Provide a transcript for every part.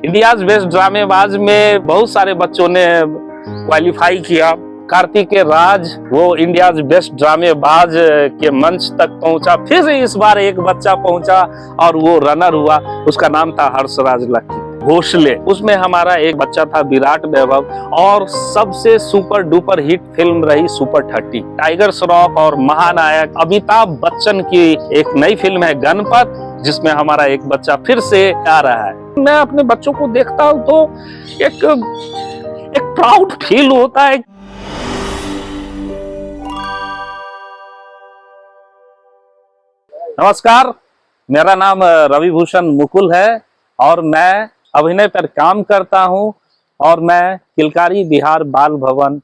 India's best ड्रामेबाज में बहुत सारे बच्चों ने क्वालिफाई किया। कार्तिकेय राज वो इंडियाज बेस्ट ड्रामेबाज के मंच तक पहुंचा। फिर इस बार एक बच्चा पहुंचा और वो रनर हुआ। उसका नाम था हर्षराज लक्की भोसले। उसमें हमारा एक बच्चा था विराट वैभव। और सबसे सुपर डुपर हिट फिल्म रही सुपर 30। टाइगर श्रॉफ और महानायक अमिताभ बच्चन की एक नई फिल्म है गणपत, जिसमें हमारा एक बच्चा फिर से आ रहा है। मैं अपने बच्चों को देखता हूँ तो एक प्राउड फील होता है। नमस्कार, मेरा नाम रवि भूषण मुकुल है और मैं अभिनय पर काम करता हूं। और मैं किलकारी बिहार बाल भवन,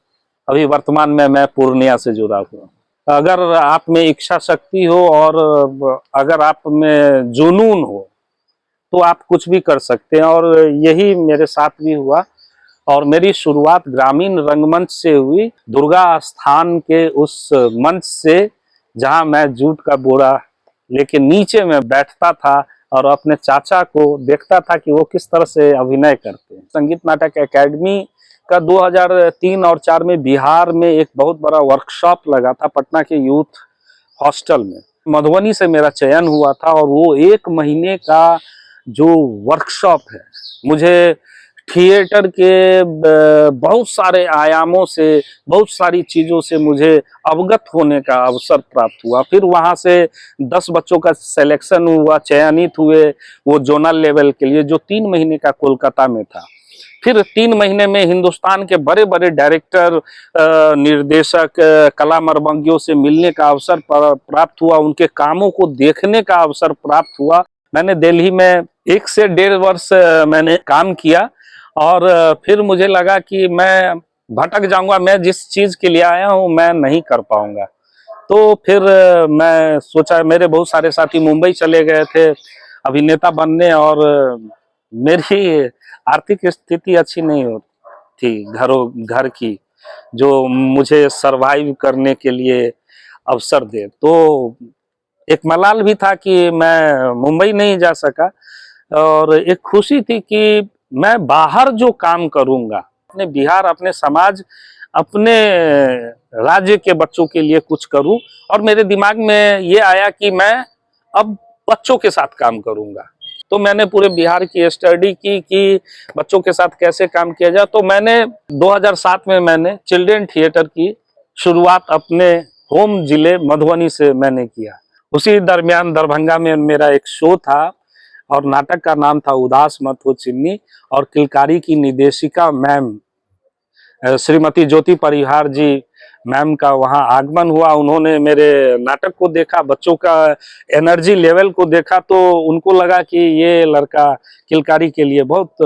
अभी वर्तमान में मैं पूर्णिया से जुड़ा हुआ। अगर आप में इच्छा शक्ति हो और अगर आप में जुनून हो तो आप कुछ भी कर सकते हैं, और यही मेरे साथ भी हुआ। और मेरी शुरुआत ग्रामीण रंगमंच से हुई, दुर्गा स्थान के उस मंच से जहां मैं जूट का बोरा लेकिन नीचे में बैठता था और अपने चाचा को देखता था कि वो किस तरह से अभिनय करते हैं। संगीत नाटक एकेडमी का 2003 और 4 में बिहार में एक बहुत बड़ा वर्कशॉप लगा था पटना के यूथ हॉस्टल में। मधुबनी से मेरा चयन हुआ था और वो 1 महीने का जो वर्कशॉप है, मुझे थिएटर के बहुत सारे आयामों से, बहुत सारी चीज़ों से मुझे अवगत होने का अवसर प्राप्त हुआ। फिर वहाँ से 10 बच्चों का सिलेक्शन हुआ, चयनित हुए वो जोनल लेवल के लिए, जो 3 महीने का कोलकाता में था। फिर 3 महीने में हिंदुस्तान के बड़े बड़े डायरेक्टर, निर्देशक, कला मर्मज्ञों से मिलने का अवसर प्राप्त हुआ, उनके कामों को देखने का अवसर प्राप्त हुआ। मैंने दिल्ली में 1 से 1.5 वर्ष मैंने काम किया और फिर मुझे लगा कि मैं भटक जाऊंगा, मैं जिस चीज के लिए आया हूं मैं नहीं कर पाऊंगा। तो फिर मैं सोचा, मेरे बहुत सारे साथी मुंबई चले गए थे अभिनेता बनने, और मेरी आर्थिक स्थिति अच्छी नहीं थी घर की, जो मुझे सरवाइव करने के लिए अवसर दे। तो एक मलाल भी था कि मैं मुंबई नहीं जा सका, और एक खुशी थी कि मैं बाहर जो काम करूंगा, अपने बिहार, अपने समाज, अपने राज्य के बच्चों के लिए कुछ करूं। और मेरे दिमाग में ये आया कि मैं अब बच्चों के साथ काम करूंगा। तो मैंने पूरे बिहार की स्टडी की कि बच्चों के साथ कैसे काम किया जाए। तो मैंने 2007 में मैंने चिल्ड्रेन थिएटर की शुरुआत अपने होम जिले मधुबनी से मैंने किया। उसी दरमियान दरभंगा में मेरा एक शो था और नाटक का नाम था उदास मत हो चिन्नी, और किलकारी की निर्देशिका मैम श्रीमती ज्योति परिहार जी मैम का वहां आगमन हुआ। उन्होंने मेरे नाटक को देखा, बच्चों का एनर्जी लेवल को देखा, तो उनको लगा कि ये लड़का किलकारी के लिए बहुत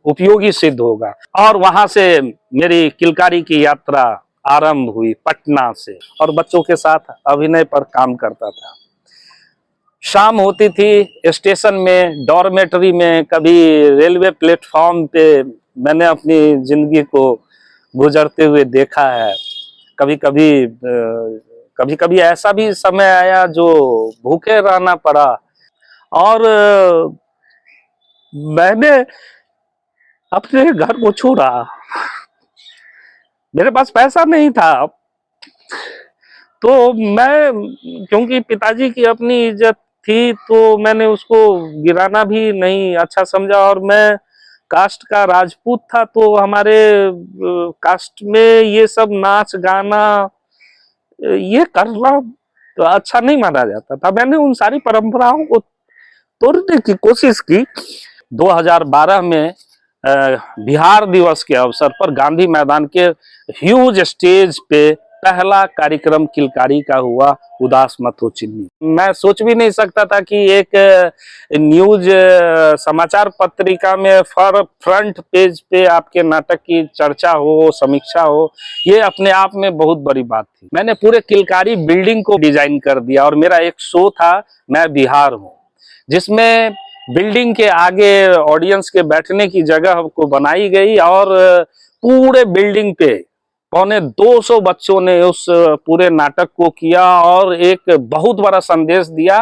उपयोगी सिद्ध होगा। और वहां से मेरी किलकारी की यात्रा आरंभ हुई पटना से, और बच्चों के साथ अभिनय पर काम करता था। शाम होती थी स्टेशन में, डॉर्मेटरी में, कभी रेलवे प्लेटफॉर्म पे मैंने अपनी जिंदगी को गुजरते हुए देखा है। कभी कभी ऐसा भी समय आया जो भूखे रहना पड़ा, और मैंने अपने घर को छोड़ा। मेरे पास पैसा नहीं था, तो मैं, क्योंकि पिताजी की अपनी इज्जत थी, तो मैंने उसको गिराना भी नहीं अच्छा समझा। और मैं कास्ट का राजपूत था, तो हमारे कास्ट में ये सब नाच गाना ये करना तो अच्छा नहीं माना जाता था। मैंने उन सारी परंपराओं को तोड़ने की कोशिश की। 2012 में बिहार दिवस के अवसर पर गांधी मैदान के ह्यूज स्टेज पे पहला कार्यक्रम किलकारी का हुआ, उदास मत हो चिन्नी। मैं सोच भी नहीं सकता था कि एक न्यूज समाचार पत्रिका में फ्रंट पेज पे आपके नाटक की चर्चा हो, समीक्षा हो, ये अपने आप में बहुत बड़ी बात थी। मैंने पूरे किलकारी बिल्डिंग को डिजाइन कर दिया, और मेरा एक शो था मैं बिहार हूँ, जिसमें बिल्डिंग के आगे ऑडियंस के बैठने की जगह को बनाई गई, और पूरे बिल्डिंग पे 250 बच्चों ने उस पूरे नाटक को किया, और एक बहुत बड़ा संदेश दिया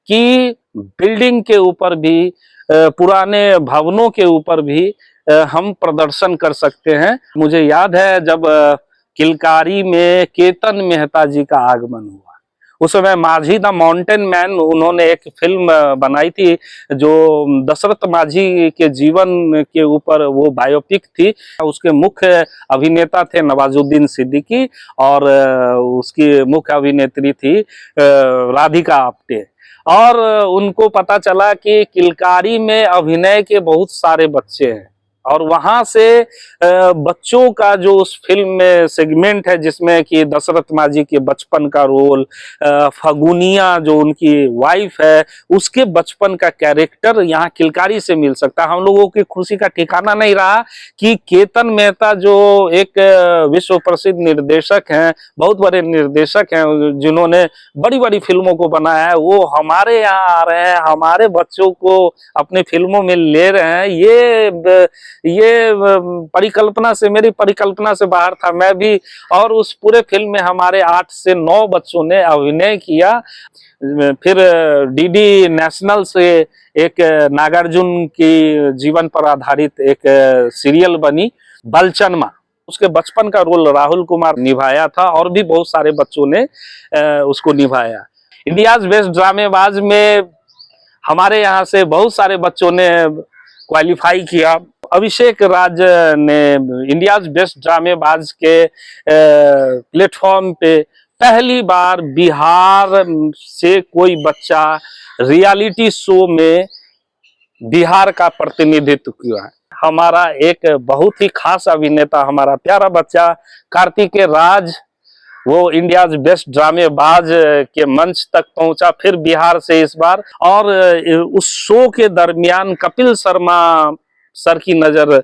कि बिल्डिंग के ऊपर भी पुराने भवनों के ऊपर भी हम प्रदर्शन कर सकते हैं। मुझे याद है जब किलकारी में केतन मेहता जी का आगमन हुआ, उस समय माझी द माउंटेन मैन उन्होंने एक फिल्म बनाई थी जो दशरथ माझी के जीवन के ऊपर वो बायोपिक थी। उसके मुख्य अभिनेता थे नवाजुद्दीन सिद्दीकी और उसकी मुख्य अभिनेत्री थी राधिका आप्टे। और उनको पता चला कि किलकारी में अभिनय के बहुत सारे बच्चे हैं और वहां से बच्चों का जो उस फिल्म में सेगमेंट है जिसमें कि दशरथ माझी के बचपन का रोल, फगुनिया जो उनकी वाइफ है उसके बचपन का कैरेक्टर यहाँ किलकारी से मिल सकता है। हम लोगों की खुशी का ठिकाना नहीं रहा कि केतन मेहता जो एक विश्व प्रसिद्ध निर्देशक हैं, बहुत बड़े निर्देशक हैं जिन्होंने बड़ी बड़ी फिल्मों को बनाया है, वो हमारे यहाँ आ रहे हैं, हमारे बच्चों को अपने फिल्मों में ले रहे हैं। ये परिकल्पना से, मेरी परिकल्पना से बाहर था। मैं भी, और उस पूरे फिल्म में हमारे 8 से 9 बच्चों ने अभिनय किया। फिर डीडी नेशनल से एक नागार्जुन की जीवन पर आधारित एक सीरियल बनी बलचनमा, उसके बचपन का रोल राहुल कुमार निभाया था और भी बहुत सारे बच्चों ने उसको निभाया। इंडियाज बेस्ट ड्रामेबाज में हमारे यहाँ से बहुत सारे बच्चों ने क्वालिफाई किया। अभिषेक राज ने इंडियाज बेस्ट ड्रामेबाज के प्लेटफॉर्म पे पहली बार बिहार से कोई बच्चा रियलिटी शो में बिहार का प्रतिनिधित्व किया है। हमारा एक बहुत ही खास अभिनेता, हमारा प्यारा बच्चा कार्तिकेय राज, वो इंडियाज बेस्ट ड्रामेबाज के मंच तक पहुंचा, फिर बिहार से इस बार। और उस शो के दरमियान कपिल शर्मा सर की नजर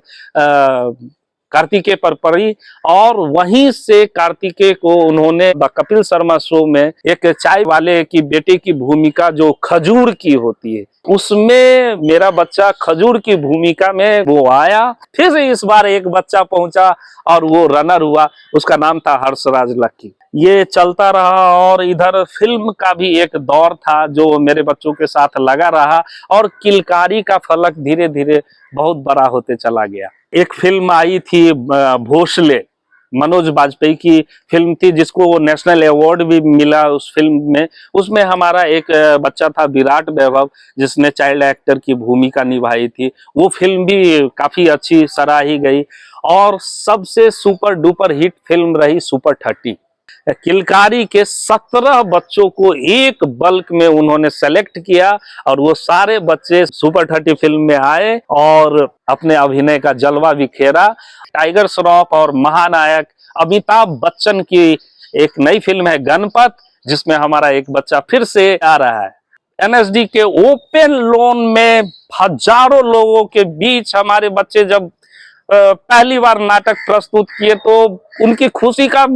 कार्तिकेय पर पड़ी और वहीं से कार्तिकेय को उन्होंने कपिल शर्मा शो में एक चाय वाले की बेटे की भूमिका जो खजूर की होती है, उसमें मेरा बच्चा खजूर की भूमिका में वो आया। फिर से इस बार एक बच्चा पहुंचा और वो रनर हुआ, उसका नाम था हर्षराज लक्की। ये चलता रहा और इधर फिल्म का भी एक दौर था जो मेरे बच्चों के साथ लगा रहा और किलकारी का फलक धीरे धीरे बहुत बड़ा होते चला गया। एक फिल्म आई थी भोसले, मनोज बाजपेयी की फिल्म थी जिसको वो नेशनल अवार्ड भी मिला उस फिल्म में। उसमें हमारा एक बच्चा था विराट वैभव जिसने चाइल्ड एक्टर की भूमिका निभाई थी। वो फिल्म भी काफी अच्छी सराही गई और सबसे सुपर डुपर हिट फिल्म रही सुपर 30। किलकारी के 17 बच्चों को एक बल्क में उन्होंने सेलेक्ट किया और वो सारे बच्चे सुपर 30 फिल्म में आए और अपने अभिनय का जलवा बिखेरा। टाइगर श्रॉफ और महानायक अमिताभ बच्चन की एक नई फिल्म है गणपत, जिसमें हमारा एक बच्चा फिर से आ रहा है। एनएसडी के ओपन लॉन में हजारों लोगों के बीच हमारे बच्चे जब पहली बार नाटक प्रस्तुत किए तो उनकी खुशी का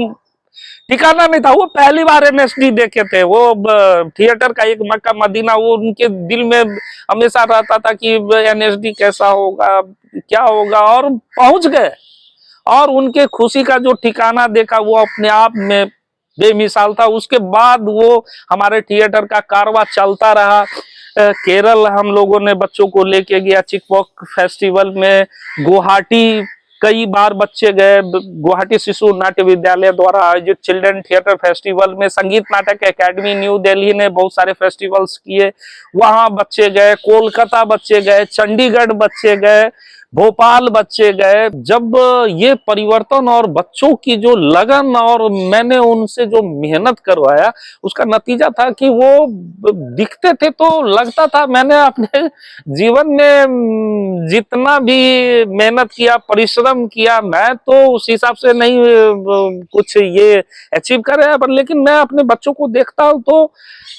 ठिकाना नहीं था। वो पहली बार एनएसडी देखे थे, वो थिएटर का एक मक्का मदीना वो उनके दिल में हमेशा रहता था कि एनएसडी कैसा होगा, क्या होगा, और पहुंच गए और उनके खुशी का जो ठिकाना देखा वो अपने आप में बेमिसाल था। उसके बाद वो हमारे थिएटर का कारवां चलता रहा। केरल हम लोगों ने बच्चों को लेके गया चिकवॉक फेस्टिवल में, गुवाहाटी कई बार बच्चे गए, गुवाहाटी शिशु नाट्य विद्यालय द्वारा आयोजित चिल्ड्रन थिएटर फेस्टिवल में, संगीत नाटक एकेडमी न्यू दिल्ली ने बहुत सारे फेस्टिवल्स किए, वहां बच्चे गए, कोलकाता बच्चे गए, चंडीगढ़ बच्चे गए, भोपाल बच्चे गए। जब ये परिवर्तन और बच्चों की जो लगन और मैंने उनसे जो मेहनत करवाया उसका नतीजा था कि वो दिखते थे तो लगता था मैंने अपने जीवन में जितना भी मेहनत किया, परिश्रम किया, मैं तो उस हिसाब से नहीं कुछ ये अचीव कर रहे हैं, पर लेकिन मैं अपने बच्चों को देखता हूं तो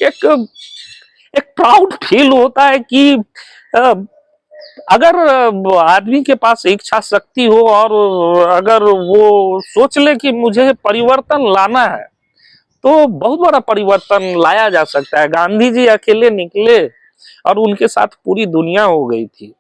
एक प्राउड फील होता है कि अगर आदमी के पास इच्छा शक्ति हो और अगर वो सोच ले कि मुझे परिवर्तन लाना है तो बहुत बड़ा परिवर्तन लाया जा सकता है। गांधी जी अकेले निकले और उनके साथ पूरी दुनिया हो गई थी।